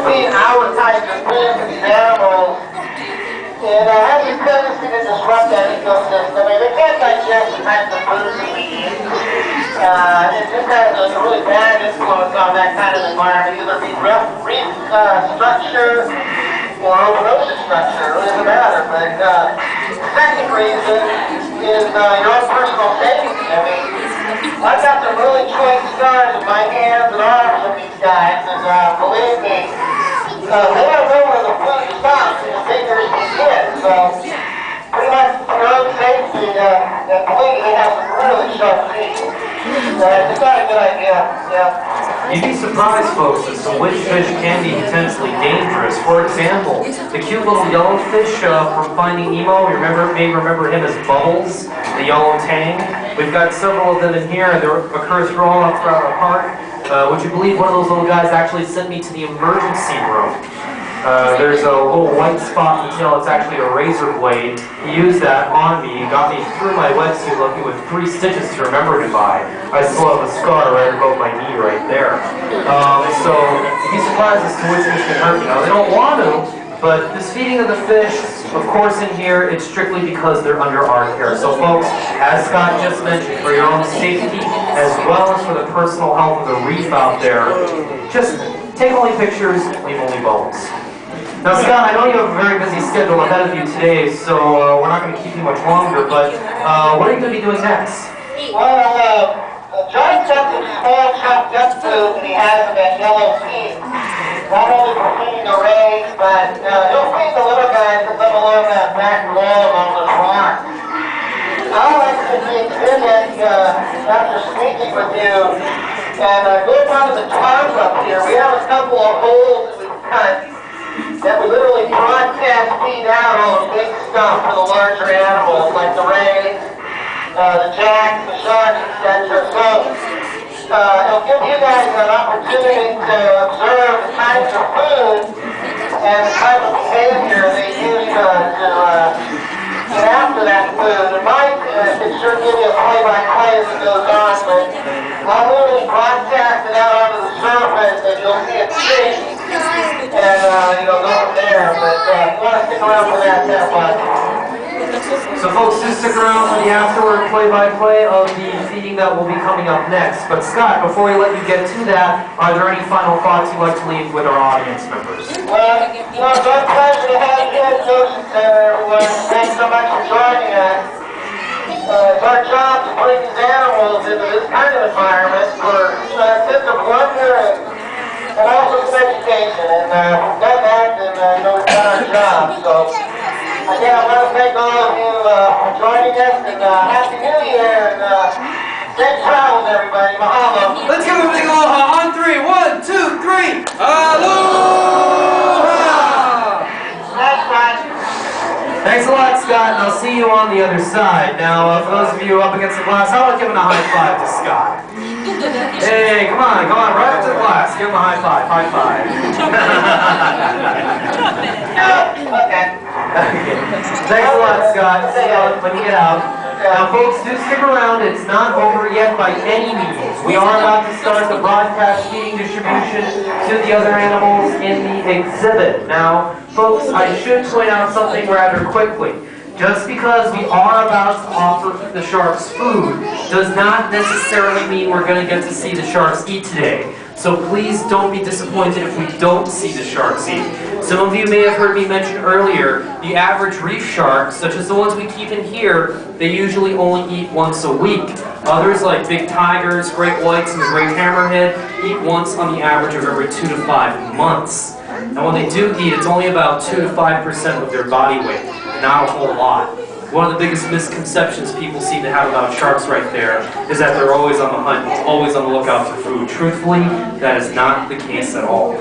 feed our types of food to these animals. And having a tendency to disrupt that ecosystem. I mean, they can't digest the kinds of food that we eat. It just has a really bad influence on that kind of environment, either be reef structure or open ocean structure. It really doesn't matter. But the second reason is your own personal safety. I mean, I've got some really choice scars in my hands and arms of these guys, and believe me, they don't know where the food stops and the fingers begin. So, pretty much for your own safety, and believe me, they have some really sharp teeth. It's not a good idea. Yeah. You'd be surprised, folks, that some which fish can be potentially dangerous. For example, the cute little yellow fish from Finding Nemo, you may remember him as Bubbles, the yellow tang. We've got several of them in here, and they occur throughout our park. Would you believe one of those little guys actually sent me to the emergency room? There's a little white spot in the tail. It's actually a razor blade. He used that on me. He got me through my wetsuit looking with 3 stitches to remember him by. I still have a scar right above my knee right there. So you'd be surprised as to which fish can hurt me. Now, they don't want to, but this feeding of the fish, of course in here, it's strictly because they're under our care. So folks, as Scott just mentioned, for your own safety, as well as for the personal health of the reef out there, just take only pictures, leave only bones. Now Scott, I know you have a very busy schedule ahead of you today, so we're not going to keep you much longer, but what are you going to be doing next? Well, John's got some small chopped up food that he has in that yellow feed. Not only for feeding the rays, but he'll feed the little guys that live along that back wall along those rocks. I'll actually exhibit after speaking with you, and go down to the tarps up here. We have a couple of holes that we've cut that we literally broadcast feed out all the big stuff for the larger animals, like the rays, the jacks, the sharks, etc. So it'll give you guys an opportunity to observe the kinds of food and the type of behavior they use to get after that food. It might sure give you a play-by-play as it goes on, but I'll literally broadcast it out onto the surface and you'll see it sink and go from there. But you want to stick around for that much. So folks, just stick around for the afterward play-by-play of the feeding that will be coming up next. But Scott, before we let you get to that, are there any final thoughts you'd like to leave with our audience members? Well, it's our pleasure to have you at the Ocean Center, everyone. Thanks so much for joining us. It's our job to bring these animals into this kind of environment for a sense of wonder and also some education. And we've done that, and we've done our job. So, again, I want to thank all of you for joining us, and Happy New Year, and safe travels, everybody. Mahalo. Let's give them a big aloha on 3. 1, 2, 3. Aloha! That's right. Thanks a lot, Scott, and I'll see you on the other side. Now, for those of you up against the glass, how about giving a high five to Scott? Hey, come on, right up to the glass. Give him a high five. High five. Okay. Thanks a lot, Scott. See you when you get out. Now, folks, do stick around. It's not over yet by any means. We are about to start the broadcast feeding distribution to the other animals in the exhibit. Now, folks, I should point out something rather quickly. Just because we are about to offer the sharks food does not necessarily mean we're going to get to see the sharks eat today. So please don't be disappointed if we don't see the sharks eat. Some of you may have heard me mention earlier, the average reef shark, such as the ones we keep in here, they usually only eat once a week. Others, like big tigers, great whites, and the great hammerhead, eat once on the average of every 2 to 5 months. And when they do eat, it's only about 2 to 5% of their body weight, not a whole lot. One of the biggest misconceptions people seem to have about sharks right there is that they're always on the hunt, always on the lookout for food. Truthfully, that is not the case at all.